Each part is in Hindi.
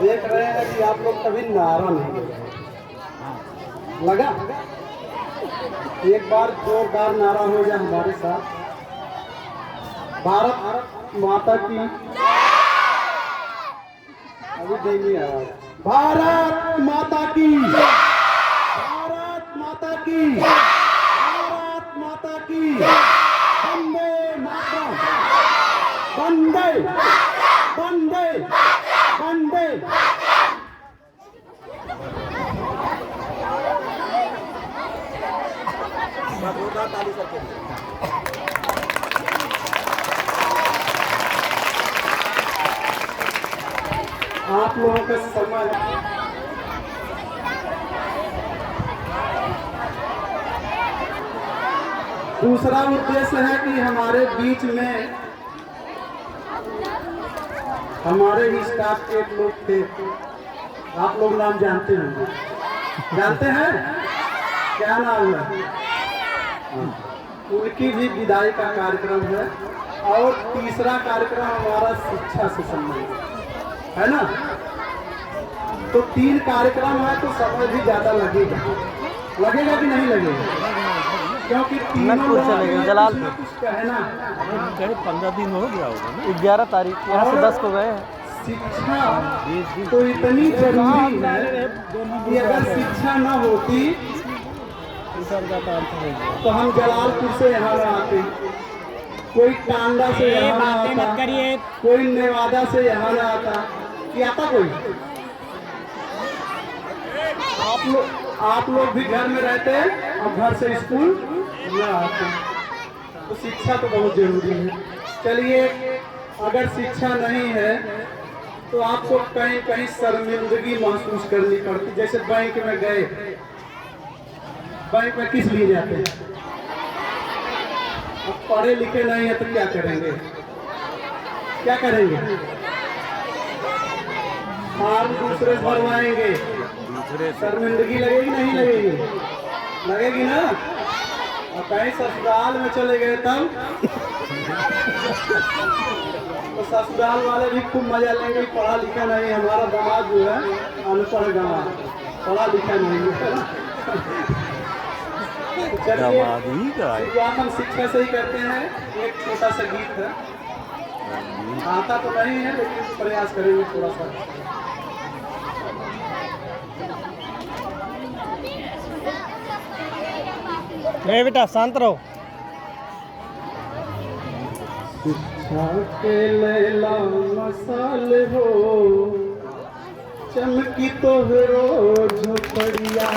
देख रहे हैं कि आप लोग कभी नारा नहीं लगा। एक बार जोरदार नारा हो जाए हमारे साथ, भारत माता की। अभी देंगे आवाज, भारत माता की, भारत माता की, भारत माता की, वंदे मातरम, वंदे वंदे वंदे। ताली करके आप लोगों का समय। दूसरा उद्देश्य है कि हमारे बीच में हमारे ही स्टाफ के एक लोग थे, आप लोग नाम जानते होंगे, जानते हैं क्या नाम है? उनकी भी विदाई का कार्यक्रम है। और तीसरा कार्यक्रम हमारा शिक्षा से संबंधित है ना। तो 3 कार्यक्रम है तो समय भी ज्यादा लगेगा, लगेगा कि नहीं लगेगा? क्योंकि तीनों चलेगा जलालपुर कुछ कहना 15 दिन हो गया होगा ना। 11 तारीख यहाँ से 10 को गए हैं। शिक्षा तो इतनी जरूरी है कि अगर शिक्षा न होती तो हम जलालपुर से यहाँ न आते, कोई टांडा से यहाँ न आता, कोई नेवादा से यहाँ न आता, कि आता कोई? आप लोग भी घर में रहते और घर से स्कूल न आते। तो शिक्षा तो बहुत जरूरी है। चलिए, अगर शिक्षा नहीं है तो आपको कहीं कहीं शर्मिंदगी महसूस करनी पड़ती। जैसे बैंक में गए, बैंक में किस लिए जाते हैं? अब पढ़े लिखे नहीं है तो क्या करेंगे? क्या करेंगे? फॉर्म दूसरे भरवाएंगे, शर्मिंदगी लगेगी नहीं लगेगी? लगेगी ना। और कहीं ससुराल में चले गए तब तो ससुराल वाले भी खूब मजा लेंगे। पढ़ा लिखा नहीं, हमारा दामाद जो है अनपढ़ दामाद, पढ़ा लिखा नहीं है। चलिए, शुरुआत हम शिक्षा से ही करते हैं। एक छोटा सा गीत है, आता तो नहीं है लेकिन प्रयास करेंगे थोड़ा सा। बेटा शांत रहो। शिक्षा के लैला मसाल हो, चमकी तो रोज झोपड़िया।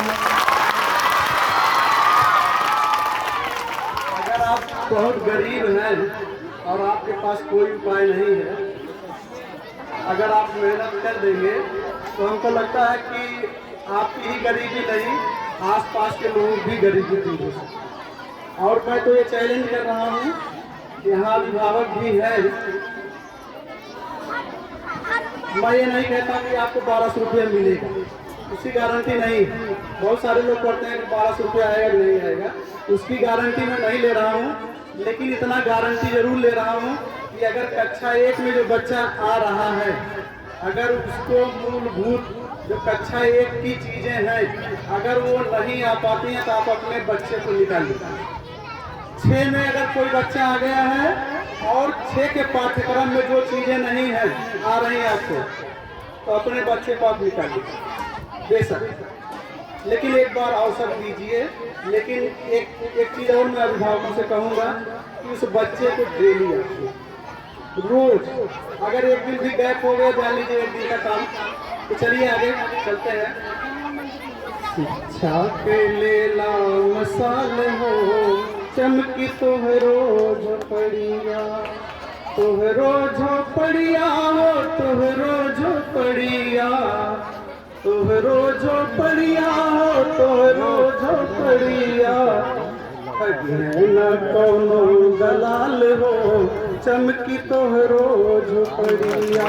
अगर आप बहुत गरीब हैं और आपके पास कोई उपाय नहीं है, अगर आप मेहनत कर देंगे तो हमको लगता है कि आपकी ही गरीबी नहीं, आसपास के लोग भी गरीबी दूर हो सकते। और मैं तो ये चैलेंज कर रहा हूँ, यहाँ अभिभावक भी है। मैं ये नहीं कहता कि आपको 1200 रुपया मिलेगा, उसकी गारंटी नहीं। बहुत सारे लोग कहते हैं कि 1200 रुपया आएगा नहीं आएगा, उसकी गारंटी मैं नहीं ले रहा हूँ। लेकिन इतना गारंटी जरूर ले रहा हूँ कि अगर कक्षा 1 में जो बच्चा आ रहा है, अगर उसको मूलभूत जो कक्षा 1 की चीजें हैं अगर वो नहीं आ पाती हैं तो आप अपने बच्चे को निकाल दीजिए। 6 में अगर कोई बच्चा आ गया है और 6 के पाठ्यक्रम में जो चीजें नहीं है आ रही हैं आपको, तो अपने बच्चे को आप निकाल दीजिए बेशक, लेकिन एक बार अवसर दीजिए। लेकिन एक चीज और मैं अभिभावकों से कहूँगा कि उस बच्चे को डेली आइए, रोज। अगर एक दिन भी गैप हो गया, जान लीजिए एक दिन का काम। तो चलिए आगे चलते हैं। शिक्षा के लेला मसाल हो, चमकी तोहरो झोपड़िया, तोहरो झोपड़िया हो, तोहरो झोपड़िया, तोहरो झोपड़िया हो, तोहरो झोपड़िया। न कौनो दलाल हो, चमकी तोहरो झोपड़िया,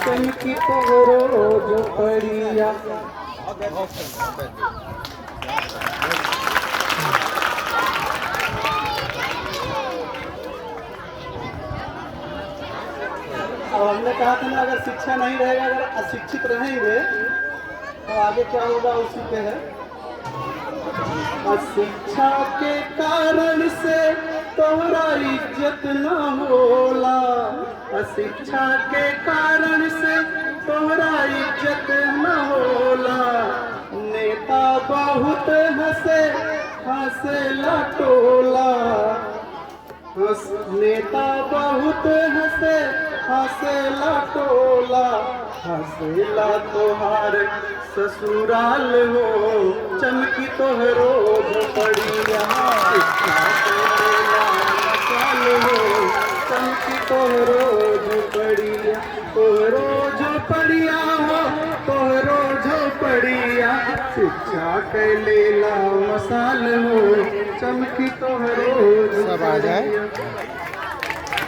चमकी तोहरो झोपड़िया। और हमने कहा था ना, अगर शिक्षा नहीं रहेगा, अगर अशिक्षित रहेंगे तो आगे क्या होगा उसी पे है। अशिक्षा के कारण से तोहरा इज्जत न होला, अशिक्षा के कारण से तोहरा इज्जत न होला। नेता बहुत हंसे हंसेला टोला, नेता बहुत हंसे हंसेला टोला। हंसेला तोहार ससुराल हो, चमकी तोहरो झोपड़िया। शिक्षा तोहरा मसाल हो, चमकी तोहरो झोपड़िया। तोहरो झोपड़िया हो, तोहरो झोपड़िया। शिक्षा के लेला मसाल हो, चमकी तोहरो झोपड़िया।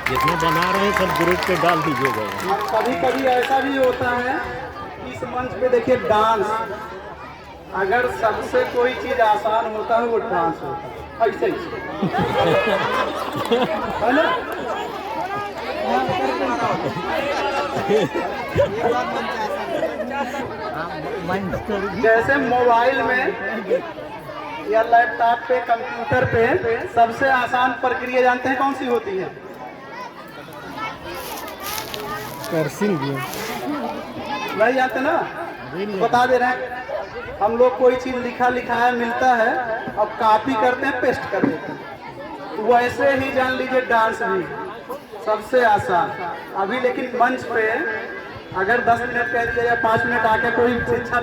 जितने बना रहे हैं सब ग्रुप पे डाल दीजिएगा। कभी कभी ऐसा भी होता है, इस मंच पे देखिए डांस, अगर सबसे कोई चीज आसान होता है वो डांस होता है, ऐसे ही है ना। जैसे मोबाइल में या लैपटॉप पे, कंप्यूटर पे सबसे आसान प्रक्रिया जानते हैं कौन सी होती है? कर्सिंग भी नहीं जानते ना, बता दे रहे हैं। हम लोग कोई चीज लिखा लिखाया मिलता है, अब कॉपी करते हैं, पेस्ट कर देते हैं। वैसे ही जान लीजिए डांस भी सबसे आसान। अभी लेकिन मंच पे अगर 10 मिनट कह दिया या 5 मिनट आके कोई शिक्षा